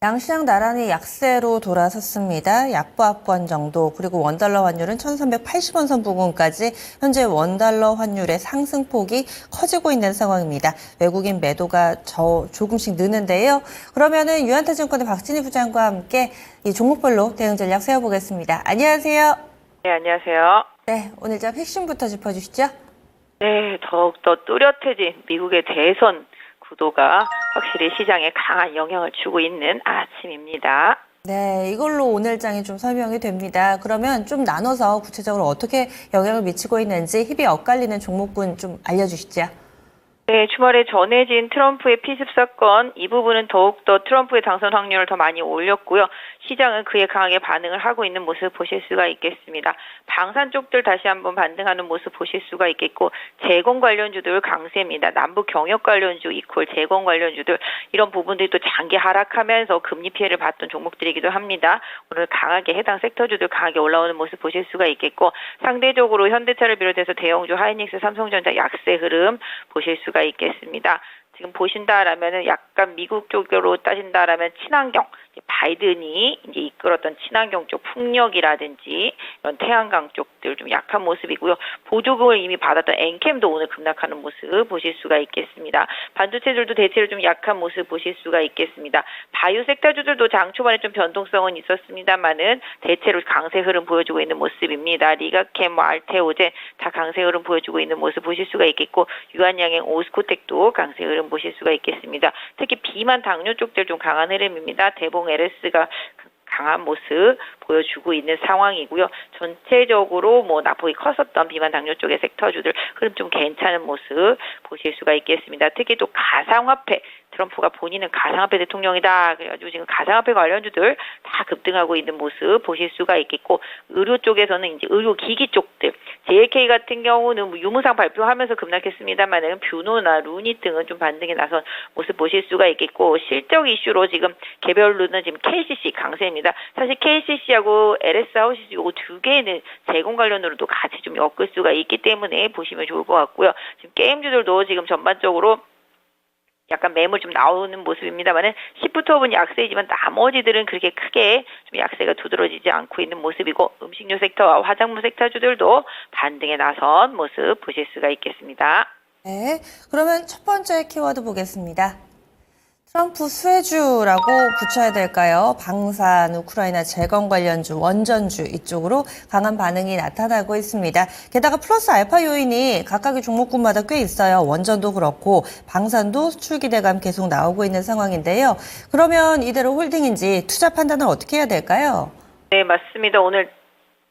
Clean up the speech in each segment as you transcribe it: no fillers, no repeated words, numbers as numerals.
양시장 나란히 약세로 돌아섰습니다. 약보합권 정도, 그리고 원달러 환율은 1380원 선 부근까지 현재 원달러 환율의 상승폭이 커지고 있는 상황입니다. 외국인 매도가 조금씩 느는데요. 그러면은 유한타증권의 박진희 부장과 함께 이 종목별로 대응 전략 세워보겠습니다. 안녕하세요. 네, 안녕하세요. 네, 오늘 좀 핵심부터 짚어주시죠. 네, 더욱더 뚜렷해진 미국의 대선 구도가 확실히 시장에 강한 영향을 주고 있는 아침입니다. 네, 이걸로 오늘 장이 좀 설명이 됩니다. 그러면 좀 나눠서 구체적으로 어떻게 영향을 미치고 있는지 힘이 엇갈리는 종목군 좀 알려주시죠. 네, 주말에 전해진 트럼프의 피습 사건, 이 부분은 더욱더 트럼프의 당선 확률을 더 많이 올렸고요. 시장은 그에 강하게 반응을 하고 있는 모습 보실 수가 있겠습니다. 방산 쪽들 다시 한번 반등하는 모습 보실 수가 있겠고, 재건 관련주들 강세입니다. 남북 경협 관련주 이퀄 재건 관련주들, 이런 부분들이 또 장기 하락하면서 금리 피해를 봤던 종목들이기도 합니다. 오늘 강하게 해당 섹터주들 강하게 올라오는 모습 보실 수가 있겠고, 상대적으로 현대차를 비롯해서 대형주 하이닉스, 삼성전자 약세 흐름 보실 수가 있겠습니다. 지금 보신다라면은 약간 미국 쪽으로 따진다라면 친환경, 바이든이 이제 이끌었던 친환경 쪽 풍력이라든지 이런 태양광 쪽들 좀 약한 모습이고요. 보조금을 이미 받았던 엔캠도 오늘 급락하는 모습 보실 수가 있겠습니다. 반도체들도 대체로 좀 약한 모습 보실 수가 있겠습니다. 바이오 섹터주들도 장 초반에 좀 변동성은 있었습니다만은 대체로 강세 흐름 보여주고 있는 모습입니다. 리가캠, 알테오젠 다 강세 흐름 보여주고 있는 모습 보실 수가 있겠고, 유한양행, 오스코텍도 강세 흐름 보실 수가 있겠습니다. 특히 비만 당뇨 쪽들 좀 강한 흐름입니다. 대봉 LS가 강한 모습 보여주고 있는 상황이고요. 전체적으로 뭐 낙폭이 컸었던 비만 당뇨 쪽의 섹터주들 흐름 좀 괜찮은 모습 보실 수가 있겠습니다. 특히 또 가상화폐, 트럼프가 본인은 가상화폐 대통령이다. 그래가지고 지금 가상화폐 관련주들 다 급등하고 있는 모습 보실 수가 있겠고, 의료 쪽에서는 이제 의료기기 쪽들, JLK 같은 경우는 뭐 유무상 발표하면서 급락했습니다만은 뷰노나 루닛 등은 좀 반등에 나선 모습 보실 수가 있겠고, 실적 이슈로 지금 개별로는 지금 KCC 강세입니다. 사실 KCC하고 LS 하우시스 요거 두 개는 재건 관련으로도 같이 좀 엮을 수가 있기 때문에 보시면 좋을 것 같고요. 지금 게임주들도 지금 전반적으로 약간 매물 좀 나오는 모습입니다만은 시프트업은 약세이지만 나머지들은 그렇게 크게 좀 약세가 두드러지지 않고 있는 모습이고, 음식료 섹터와 화장품 섹터주들도 반등에 나선 모습 보실 수가 있겠습니다. 네, 그러면 첫 번째 키워드 보겠습니다. 트럼프 수혜주라고 붙여야 될까요? 방산, 우크라이나 재건 관련주, 원전주 이쪽으로 강한 반응이 나타나고 있습니다. 게다가 플러스 알파 요인이 각각의 종목군마다 꽤 있어요. 원전도 그렇고 방산도 수출 기대감 계속 나오고 있는 상황인데요. 그러면 이대로 홀딩인지 투자 판단을 어떻게 해야 될까요? 네, 맞습니다. 오늘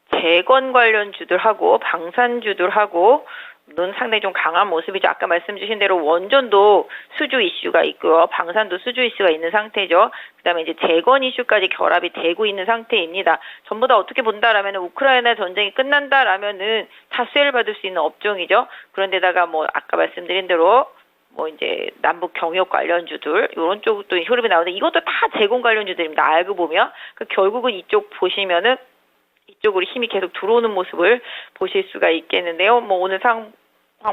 재건 관련주들하고 방산주들하고 는 상당히 좀 강한 모습이죠. 아까 말씀 주신 대로 원전도 수주 이슈가 있고요. 방산도 수주 이슈가 있는 상태죠. 그다음에 이제 재건 이슈까지 결합이 되고 있는 상태입니다. 전부 다 어떻게 본다라면 우크라이나 전쟁이 끝난다라면은 다 수혜를 받을 수 있는 업종이죠. 그런데다가 뭐 아까 말씀드린 대로 뭐 이제 남북 경협 관련주들 이런 쪽도 흐름이 나오는데, 이것도 다 재건 관련주들입니다. 알고 보면 결국은 이쪽 보시면은 이쪽으로 힘이 계속 들어오는 모습을 보실 수가 있겠는데요. 뭐 오늘 상황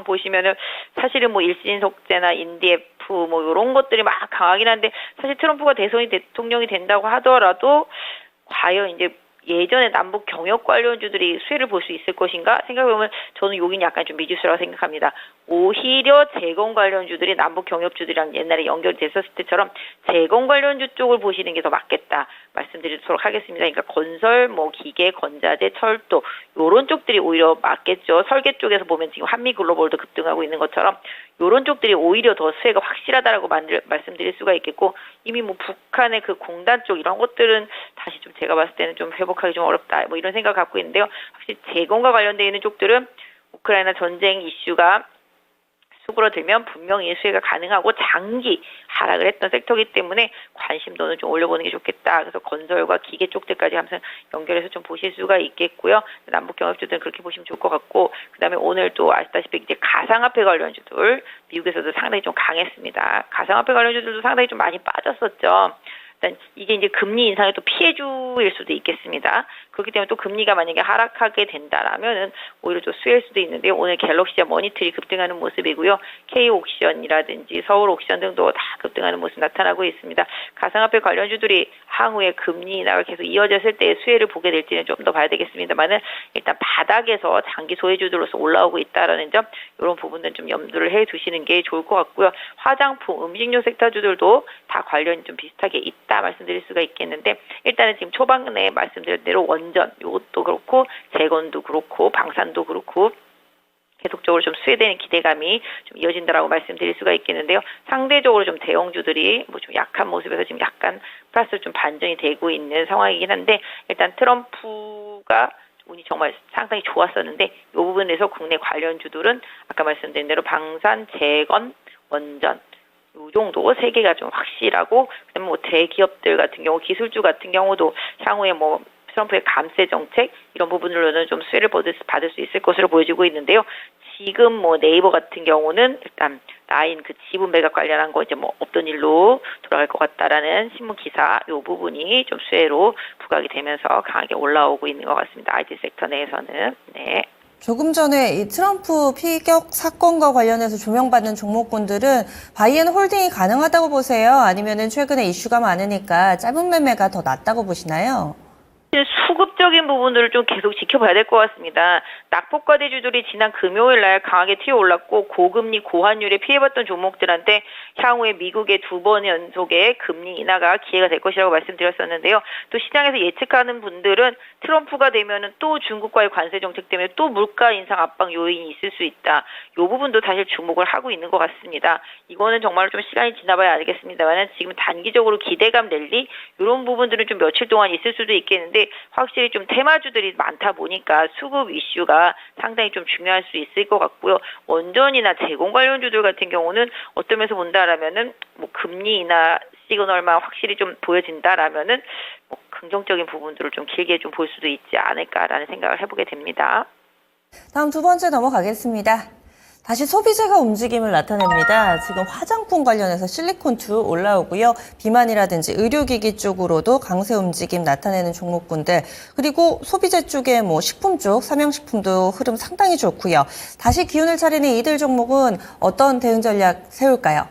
보시면은 사실은 뭐 일신석재나 인디에프 뭐 이런 것들이 막 강하긴 한데, 사실 트럼프가 대통령이 된다고 하더라도 과연 이제 예전에 남북 경협 관련주들이 수혜를 볼 수 있을 것인가 생각해보면 저는 여긴 약간 좀 미지수라고 생각합니다. 오히려 재건 관련주들이 남북 경협주들이랑 옛날에 연결이 됐었을 때처럼 재건 관련주 쪽을 보시는 게 더 맞겠다 말씀드리도록 하겠습니다. 그러니까 건설, 뭐 기계, 건자재, 철도 요런 쪽들이 오히려 맞겠죠. 설계 쪽에서 보면 지금 한미글로벌도 급등하고 있는 것처럼 요런 쪽들이 오히려 더 수혜가 확실하다라고 말씀드릴 수가 있겠고, 이미 뭐 북한의 그 공단 쪽 이런 것들은 다시 좀 제가 봤을 때는 좀 회복하기 좀 어렵다 뭐 이런 생각을 갖고 있는데요. 확실히 재건과 관련되어 있는 쪽들은 우크라이나 전쟁 이슈가 수그러들면 분명히 수혜가 가능하고 장기 하락을 했던 섹터이기 때문에 관심도는 좀 올려보는 게 좋겠다. 그래서 건설과 기계 쪽들까지 항상 연결해서 좀 보실 수가 있겠고요. 남북 경협주들은 그렇게 보시면 좋을 것 같고, 그다음에 오늘 또 아시다시피 이제 가상화폐 관련주들 미국에서도 상당히 좀 강했습니다. 가상화폐 관련주들도 상당히 좀 많이 빠졌었죠. 일단 이게 이제 금리 인상의 또 피해주일 수도 있겠습니다. 그렇기 때문에 또 금리가 만약에 하락하게 된다라면은 오히려 좀 수혜일 수도 있는데요. 오늘 갤럭시와 머니트리 급등하는 모습이고요. K옥션이라든지 서울옥션 등도 다 급등하는 모습 나타나고 있습니다. 가상화폐 관련주들이 향후에 금리 인하가 계속 이어졌을 때 수혜를 보게 될지는 좀 더 봐야 되겠습니다만은 일단 바닥에서 장기 소외주들로서 올라오고 있다라는 점 이런 부분은 좀 염두를 해 두시는 게 좋을 것 같고요. 화장품, 음식료 섹터주들도 다 관련이 좀 비슷하게 있다 말씀드릴 수가 있겠는데 일단은 지금 초반에 말씀드린 대로 원전 이것도 그렇고 재건도 그렇고 방산도 그렇고 계속적으로 좀 수혜되는 기대감이 좀 이어진다라고 말씀드릴 수가 있겠는데요. 상대적으로 좀 대형주들이 뭐 좀 약한 모습에서 지금 약간 플러스 좀 반전이 되고 있는 상황이긴 한데 일단 트럼프가 운이 정말 상당히 좋았었는데 이 부분에서 국내 관련주들은 아까 말씀드린 대로 방산, 재건, 원전 이 정도 세 개가 좀 확실하고 그다음에 뭐 대기업들 같은 경우 기술주 같은 경우도 향후에 뭐 트럼프의 감세 정책 이런 부분으로는 좀 수혜를 받을 수 있을 것으로 보여지고 있는데요. 지금 뭐 네이버 같은 경우는 일단 라인 그 지분 매각 관련한 거 이제 뭐 없던 일로 돌아갈 것 같다라는 신문 기사 이 부분이 좀 수혜로 부각이 되면서 강하게 올라오고 있는 것 같습니다. IT 섹터 내에서는. 네. 조금 전에 이 트럼프 피격 사건과 관련해서 조명받는 종목군들은 바이앤 홀딩이 가능하다고 보세요? 아니면은 최근에 이슈가 많으니까 짧은 매매가 더 낫다고 보시나요? 수급적인 부분들을 좀 계속 지켜봐야 될 것 같습니다. 낙폭과대주들이 지난 금요일 날 강하게 튀어올랐고 고금리 고환율에 피해봤던 종목들한테 향후에 미국의 두 번 연속의 금리 인하가 기회가 될 것이라고 말씀드렸었는데요. 또 시장에서 예측하는 분들은 트럼프가 되면은 또 중국과의 관세 정책 때문에 또 물가 인상 압박 요인이 있을 수 있다. 이 부분도 사실 주목을 하고 있는 것 같습니다. 이거는 정말 좀 시간이 지나봐야 알겠습니다만 지금 단기적으로 기대감 랠리 이런 부분들은 좀 며칠 동안 있을 수도 있겠는데 확실히 좀 테마주들이 많다 보니까 수급 이슈가 상당히 좀 중요할 수 있을 것 같고요. 원전이나 제공 관련주들 같은 경우는 어떤 면에서 본다라면은 뭐 금리 인하 시그널만 확실히 좀 보여진다라면은 뭐 긍정적인 부분들을 좀 길게 좀 볼 수도 있지 않을까라는 생각을 해보게 됩니다. 다음 두 번째 넘어가겠습니다. 다시 소비재가 움직임을 나타냅니다. 지금 화장품 관련해서 실리콘2 올라오고요. 비만이라든지 의료기기 쪽으로도 강세 움직임 나타내는 종목군들. 그리고 소비재 쪽에 뭐 식품 쪽, 삼양식품도 흐름 상당히 좋고요. 다시 기운을 차리는 이들 종목은 어떤 대응 전략 세울까요?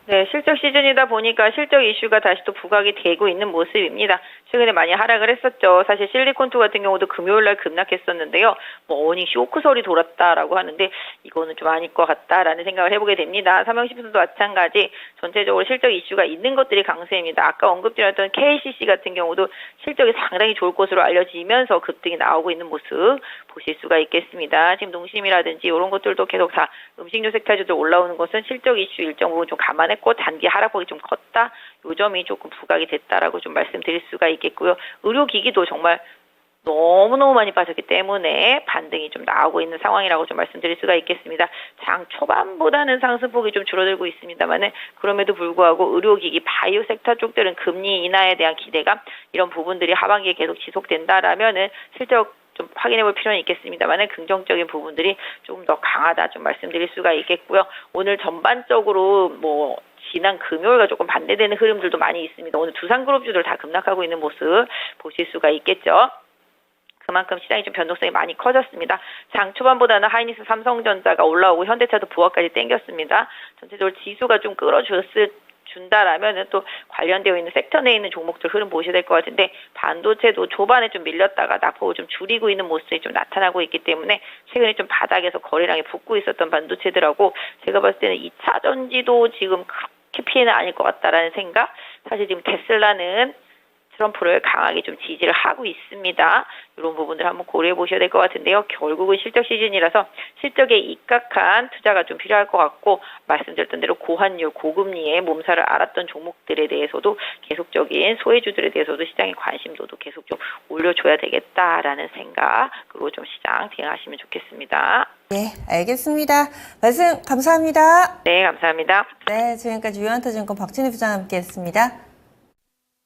네, 실적 시즌이다 보니까 실적 이슈가 다시 또 부각이 되고 있는 모습입니다. 최근에 많이 하락을 했었죠. 사실 실리콘2 같은 경우도 금요일 날 급락했었는데요. 뭐 어닝 쇼크설이 돌았다라고 하는데 이거는 좀 아닐 것 같다라는 생각을 해보게 됩니다. 삼양식품도 마찬가지 전체적으로 실적 이슈가 있는 것들이 강세입니다. 아까 언급드렸던 KCC 같은 경우도 실적이 상당히 좋을 것으로 알려지면서 급등이 나오고 있는 모습 보실 수가 있겠습니다. 지금 농심이라든지 이런 것들도 계속 다 음식료 섹터주도 올라오는 것은 실적 이슈 일정 부분 좀 감안했고 단기 하락폭이 좀 컸다. 요 점이 조금 부각이 됐다라고 좀 말씀드릴 수가 있겠고요. 의료기기도 정말 너무너무 많이 빠졌기 때문에 반등이 좀 나오고 있는 상황이라고 좀 말씀드릴 수가 있겠습니다. 장 초반보다는 상승폭이 좀 줄어들고 있습니다만은 그럼에도 불구하고 의료기기, 바이오 섹터 쪽들은 금리 인하에 대한 기대감 이런 부분들이 하반기에 계속 지속된다라면은 실적 좀 확인해 볼 필요는 있겠습니다만은 긍정적인 부분들이 조금 더 강하다 좀 말씀드릴 수가 있겠고요. 오늘 전반적으로 뭐 지난 금요일과 조금 반대되는 흐름들도 많이 있습니다. 오늘 두산그룹주들 다 급락하고 있는 모습 보실 수가 있겠죠. 그만큼 시장이 좀 변동성이 많이 커졌습니다. 장 초반보다는 하이닉스, 삼성전자가 올라오고 현대차도 부하까지 땡겼습니다. 전체적으로 지수가 좀 준다라면은 또 관련되어 있는 섹터 내에 있는 종목들 흐름 보셔야 될 것 같은데 반도체도 초반에 좀 밀렸다가 낙폭을 좀 줄이고 있는 모습이 좀 나타나고 있기 때문에 최근에 좀 바닥에서 거래량이 붙고 있었던 반도체들하고 제가 봤을 때는 2차 전지도 지금 그렇게 피해는 아닐 것 같다라는 생각. 사실 지금 테슬라는 트럼프를 강하게 좀 지지를 하고 있습니다. 이런 부분들 한번 고려해 보셔야 될 것 같은데요. 결국은 실적 시즌이라서 실적에 입각한 투자가 좀 필요할 것 같고 말씀드렸던 대로 고환율, 고금리에 몸살을 앓았던 종목들에 대해서도 계속적인 소외주들에 대해서도 시장의 관심도도 계속 좀 올려줘야 되겠다라는 생각으로 좀 시장 대응하시면 좋겠습니다. 네, 알겠습니다. 말씀 감사합니다. 네, 감사합니다. 네, 지금까지 유한타증권 박진희 부장 함께했습니다.